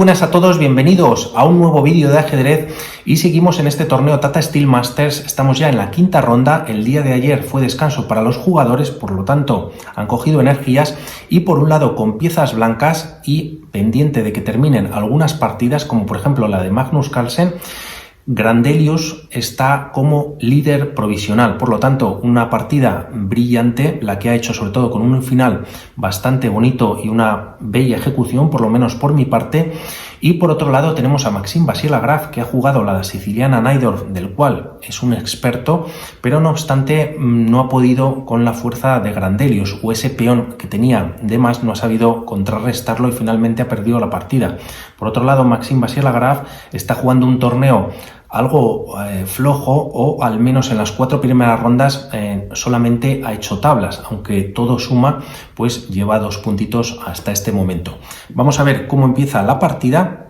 Buenas a todos, bienvenidos a un nuevo vídeo de ajedrez y seguimos en este torneo Tata Steel Masters. Estamos ya en la quinta ronda. El día de ayer fue descanso para los jugadores, por lo tanto han cogido energías y por un lado con piezas blancas y pendiente de que terminen algunas partidas, como por ejemplo la de Magnus Carlsen, Grandelius está como líder provisional, por lo tanto una partida brillante, la que ha hecho sobre todo con un final bastante bonito y una bella ejecución, por lo menos por mi parte. Y por otro lado tenemos a Maxime Vachier-Lagrave, que ha jugado la siciliana Najdorf, del cual es un experto, pero no obstante no ha podido con la fuerza de Grandelius, o ese peón que tenía de más no ha sabido contrarrestarlo y finalmente ha perdido la partida. Por otro lado, Maxime Vachier-Lagrave está jugando un torneo algo flojo, o al menos en las 4 primeras rondas solamente ha hecho tablas, aunque todo suma, pues lleva 2 puntitos hasta este momento. Vamos a ver cómo empieza la partida.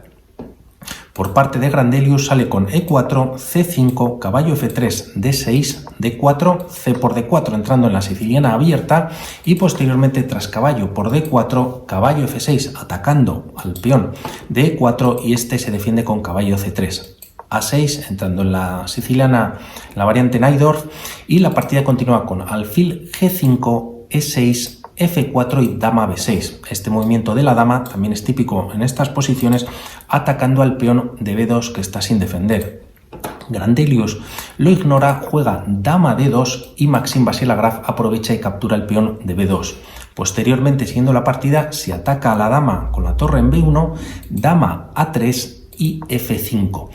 Por parte de Grandelius sale con E4, C5, caballo F3, D6, D4, C por D4 entrando en la siciliana abierta y posteriormente tras caballo por D4, caballo F6 atacando al peón de E4 y este se defiende con caballo C3. A6 entrando en la siciliana, la variante Najdorf, y la partida continúa con alfil G5, E6, F4 y dama B6. Este movimiento de la dama también es típico en estas posiciones, atacando al peón de B2 que está sin defender. Grandelius lo ignora, juega dama D2 y Maxime Vachier-Lagrave aprovecha y captura el peón de B2. Posteriormente, siguiendo la partida, se ataca a la dama con la torre en B1, dama A3 y F5.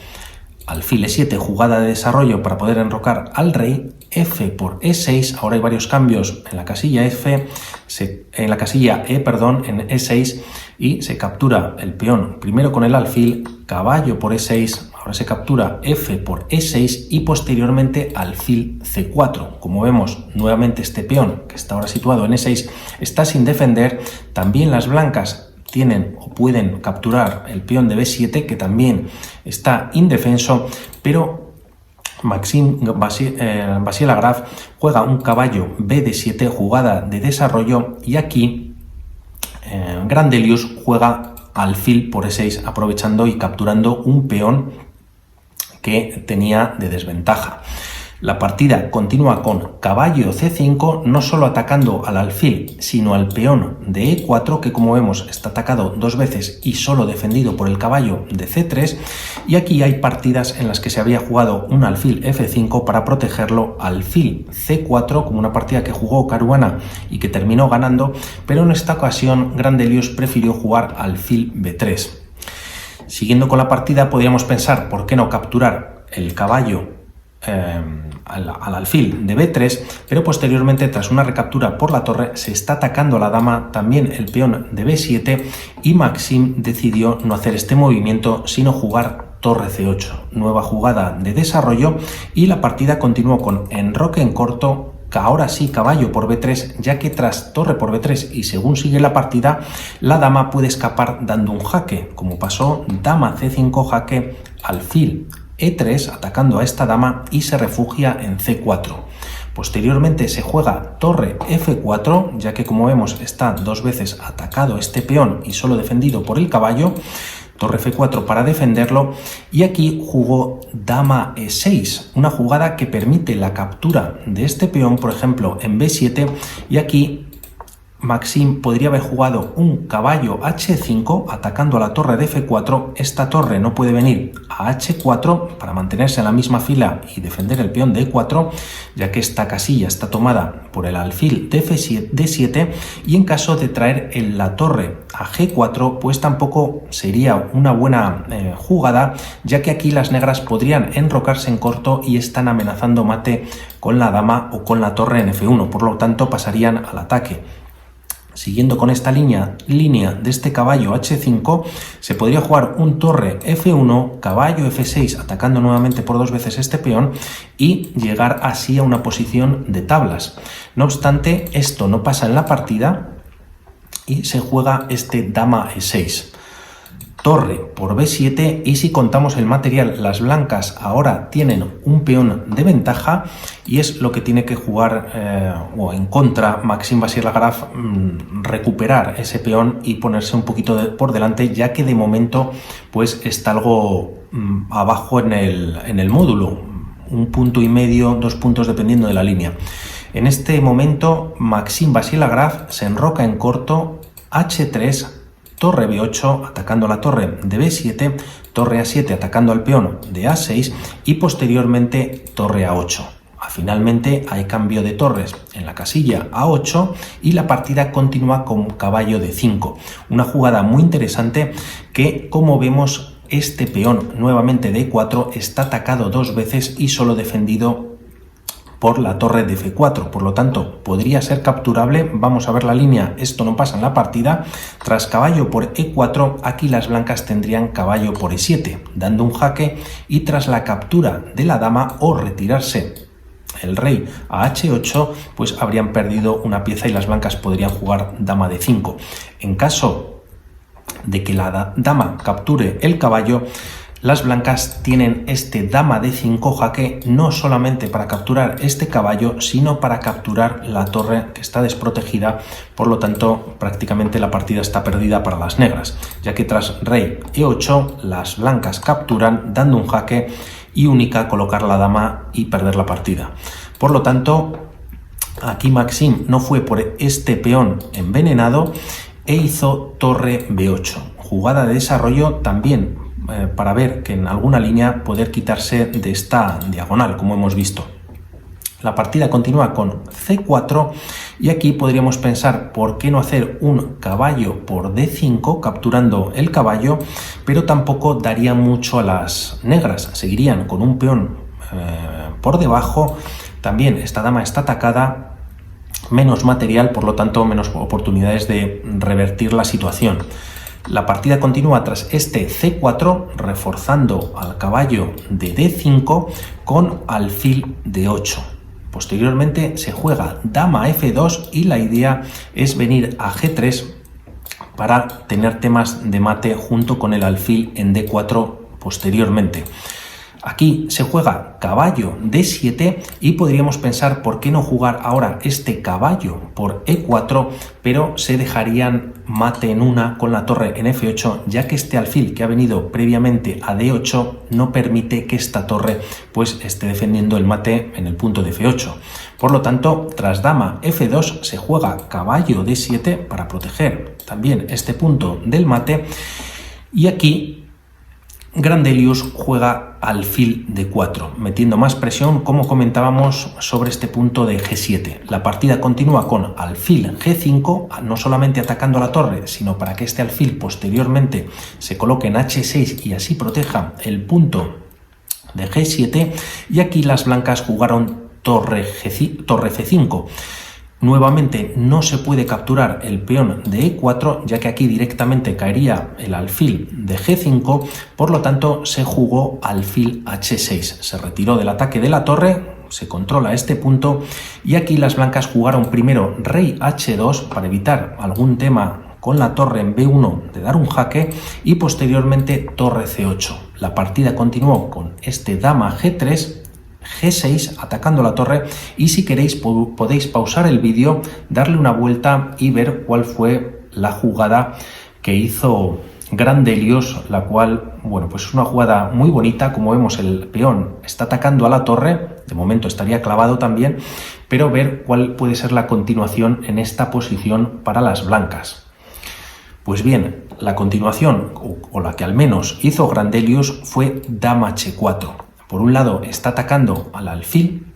Alfil E7, jugada de desarrollo para poder enrocar al rey, F por E6, ahora hay varios cambios en la casilla en la casilla E, en E6, y se captura el peón primero con el alfil, caballo por E6, ahora se captura F por E6 y posteriormente alfil C4. Como vemos, nuevamente este peón que está ahora situado en E6 está sin defender. También las blancas tienen o pueden capturar el peón de B7, que también está indefenso, pero Maxime Vachier-Lagrave juega un caballo B7, jugada de desarrollo, y aquí Grandelius juega alfil por E6, aprovechando y capturando un peón que tenía de desventaja. La partida continúa con caballo C5, no solo atacando al alfil, sino al peón de E4, que como vemos está atacado 2 veces y solo defendido por el caballo de C3. Y aquí hay partidas en las que se había jugado un alfil F5 para protegerlo, alfil C4, como una partida que jugó Caruana y que terminó ganando, pero en esta ocasión Grandelius prefirió jugar alfil B3. Siguiendo con la partida, podríamos pensar, ¿por qué no capturar el caballo al alfil de B3? Pero posteriormente, tras una recaptura por la torre, se está atacando a la dama, también el peón de B7, y Maxime decidió no hacer este movimiento, sino jugar torre C8, nueva jugada de desarrollo, y la partida continuó con enroque en corto, ahora sí caballo por B3, ya que tras torre por B3 y según sigue la partida, la dama puede escapar dando un jaque, como pasó dama C5 jaque, alfil E3 atacando a esta dama y se refugia en C4. Posteriormente se juega torre F4, ya que como vemos está 2 veces atacado este peón y solo defendido por el caballo. Torre F4 para defenderlo, y aquí jugó dama E6, una jugada que permite la captura de este peón, por ejemplo en B7, y aquí Maxime podría haber jugado un caballo H5 atacando a la torre de F4. Esta torre no puede venir a H4 para mantenerse en la misma fila y defender el peón de E4, ya que esta casilla está tomada por el alfil de D7, y en caso de traer en la torre a G4, pues tampoco sería una buena jugada, ya que aquí las negras podrían enrocarse en corto y están amenazando mate con la dama o con la torre en F1, por lo tanto pasarían al ataque. Siguiendo con esta línea de este caballo H5, se podría jugar un torre F1, caballo F6, atacando nuevamente por 2 veces este peón y llegar así a una posición de tablas. No obstante, esto no pasa en la partida y se juega este dama E6. torre por b7, y si contamos el material, las blancas ahora tienen un peón de ventaja y es lo que tiene que jugar o en contra Maxime Vachier-Lagrave, recuperar ese peón y ponerse un poquito por delante, ya que de momento pues está algo abajo en el módulo, 1,5 puntos, 2 puntos dependiendo de la línea. En este momento Maxime Vachier-Lagrave se enroca en corto, h3, torre b8 atacando la torre de b7, torre a7 atacando al peón de a6 y posteriormente torre a8. Finalmente hay cambio de torres en la casilla a8 y la partida continúa con caballo de 5. Una jugada muy interesante que, como vemos, este peón nuevamente de e4 está atacado 2 veces y solo defendido por la torre de f4, por lo tanto podría ser capturable. Vamos a ver la línea, esto no pasa en la partida. Tras caballo por e4, aquí las blancas tendrían caballo por e7, dando un jaque, y tras la captura de la dama o retirarse el rey a h8, pues habrían perdido una pieza y las blancas podrían jugar dama de 5. En caso de que la dama capture el caballo, las blancas tienen este dama de 5 jaque, no solamente para capturar este caballo, sino para capturar la torre que está desprotegida. Por lo tanto, prácticamente la partida está perdida para las negras, ya que tras rey e8 las blancas capturan dando un jaque y única colocar la dama y perder la partida. Por lo tanto, aquí Maxime no fue por este peón envenenado e hizo torre b8, jugada de desarrollo también para ver que en alguna línea poder quitarse de esta diagonal, como hemos visto. La partida continúa con c4 y aquí podríamos pensar por qué no hacer un caballo por d5 capturando el caballo, pero tampoco daría mucho a las negras, seguirían con un peón por debajo. También esta dama está atacada, menos material, por lo tanto menos oportunidades de revertir la situación. La partida continúa tras este c4, reforzando al caballo de d5 con alfil de 8. Posteriormente se juega dama f2 y la idea es venir a g3 para tener temas de mate junto con el alfil en d4 posteriormente. Aquí se juega caballo d7 y podríamos pensar por qué no jugar ahora este caballo por e4, pero se dejarían mate en una con la torre en f8, ya que este alfil que ha venido previamente a d8 no permite que esta torre pues esté defendiendo el mate en el punto de f8. Por lo tanto, tras dama f2 se juega caballo d7 para proteger también este punto del mate, y aquí Grandelius juega alfil de 4, metiendo más presión, como comentábamos, sobre este punto de g7. La partida continúa con alfil g5, no solamente atacando la torre, sino para que este alfil posteriormente se coloque en h6 y así proteja el punto de g7. Y aquí las blancas jugaron torre f5. Nuevamente no se puede capturar el peón de e4, ya que aquí directamente caería el alfil de g5, por lo tanto se jugó alfil h6. Se retiró del ataque de la torre, se controla este punto, y aquí las blancas jugaron primero rey h2 para evitar algún tema con la torre en b1 de dar un jaque, y posteriormente torre c8. La partida continuó con este dama g3, g6 atacando la torre, y si queréis podéis pausar el vídeo, darle una vuelta y ver cuál fue la jugada que hizo Grandelius, la cual, bueno, pues es una jugada muy bonita. Como vemos, el peón está atacando a la torre, de momento estaría clavado también, pero ver cuál puede ser la continuación en esta posición para las blancas. Pues bien, la continuación, o la que al menos hizo Grandelius, fue dama h4. Por un lado está atacando al alfil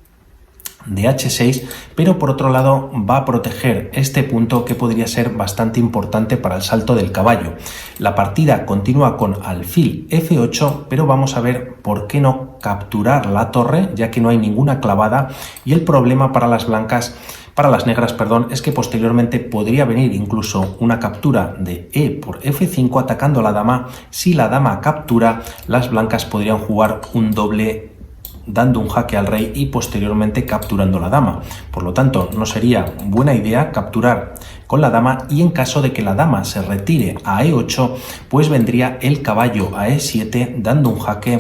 de h6, pero por otro lado va a proteger este punto que podría ser bastante importante para el salto del caballo. La partida continúa con alfil f8, pero vamos a ver por qué no capturar la torre, ya que no hay ninguna clavada, y el problema para las negras, es que posteriormente podría venir incluso una captura de e por f5 atacando a la dama. Si la dama captura, las blancas podrían jugar un doble dando un jaque al rey y posteriormente capturando la dama. Por lo tanto, no sería buena idea capturar con la dama, y en caso de que la dama se retire a E8, pues vendría el caballo a E7 dando un jaque.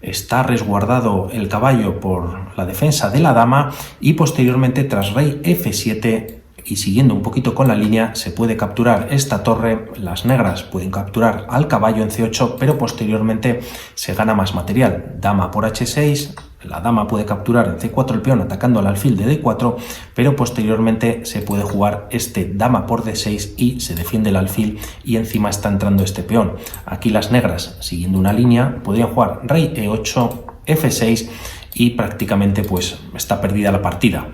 Está resguardado el caballo por la defensa de la dama y posteriormente tras rey F7 y siguiendo un poquito con la línea se puede capturar esta torre. Las negras pueden capturar al caballo en C8, pero posteriormente se gana más material. Dama por H6, la dama puede capturar en C4 el peón atacando al alfil de D4, pero posteriormente se puede jugar este dama por D6 y se defiende el alfil y encima está entrando este peón. Aquí las negras, siguiendo una línea, podrían jugar rey E8, F6 y prácticamente pues está perdida la partida.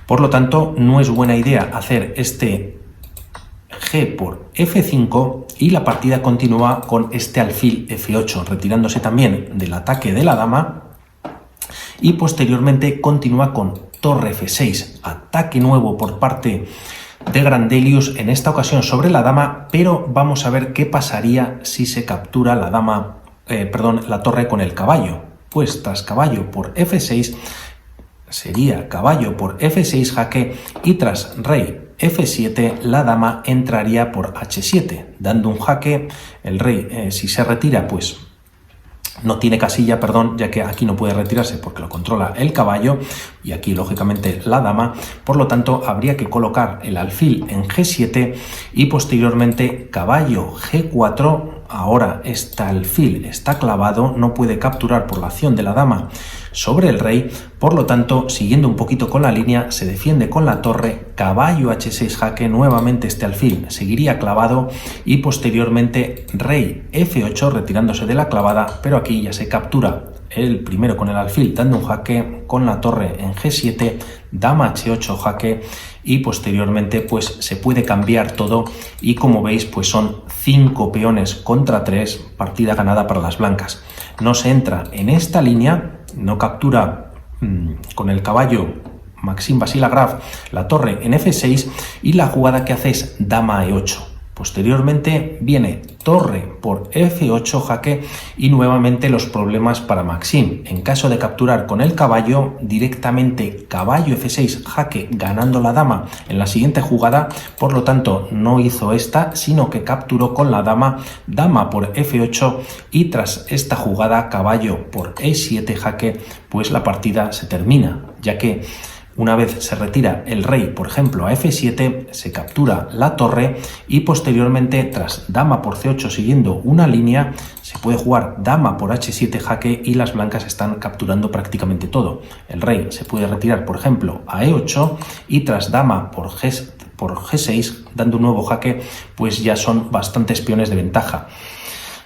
Por lo tanto, no es buena idea hacer este G por F5 y la partida continúa con este alfil F8, retirándose también del ataque de la dama y posteriormente continúa con torre F6, ataque nuevo por parte de Grandelius, en esta ocasión sobre la dama, pero vamos a ver qué pasaría si se captura la dama, la torre con el caballo. Pues tras caballo por F6 sería caballo por F6 jaque y tras rey F7 la dama entraría por H7 dando un jaque. El rey si se retira pues no tiene casilla, ya que aquí no puede retirarse porque lo controla el caballo y aquí lógicamente la dama. Por lo tanto habría que colocar el alfil en G7 y posteriormente caballo G4. Ahora este alfil está clavado, no puede capturar por la acción de la dama sobre el rey, por lo tanto, siguiendo un poquito con la línea, se defiende con la torre, caballo H6 jaque, nuevamente este alfil seguiría clavado y posteriormente rey F8 retirándose de la clavada, pero aquí ya se captura el primero con el alfil dando un jaque, con la torre en G7, dama H8 jaque y posteriormente pues se puede cambiar todo y como veis pues son 5 peones contra 3, partida ganada para las blancas. No se entra en esta línea, no captura con el caballo Maxime Vachier-Lagrave la torre en F6 y la jugada que hace es dama E8. Posteriormente viene torre por F8 jaque y nuevamente los problemas para Maxime. En caso de capturar con el caballo, directamente caballo F6 jaque ganando la dama en la siguiente jugada. Por lo tanto no hizo esta, sino que capturó con la dama, dama por F8 y tras esta jugada caballo por E7 jaque, pues la partida se termina, ya que una vez se retira el rey, por ejemplo, a F7, se captura la torre y posteriormente, tras dama por C8 siguiendo una línea, se puede jugar dama por H7 jaque y las blancas están capturando prácticamente todo. El rey se puede retirar, por ejemplo, a E8 y tras dama por G6, dando un nuevo jaque, pues ya son bastantes peones de ventaja.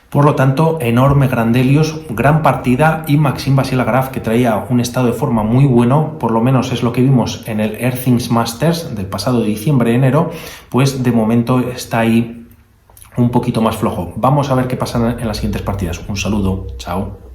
Por lo tanto, enorme Grandelius, gran partida y Maxime Vachier-Lagrave, que traía un estado de forma muy bueno, por lo menos es lo que vimos en el Airthings Masters del pasado diciembre-enero, pues de momento está ahí un poquito más flojo. Vamos a ver qué pasa en las siguientes partidas. Un saludo, chao.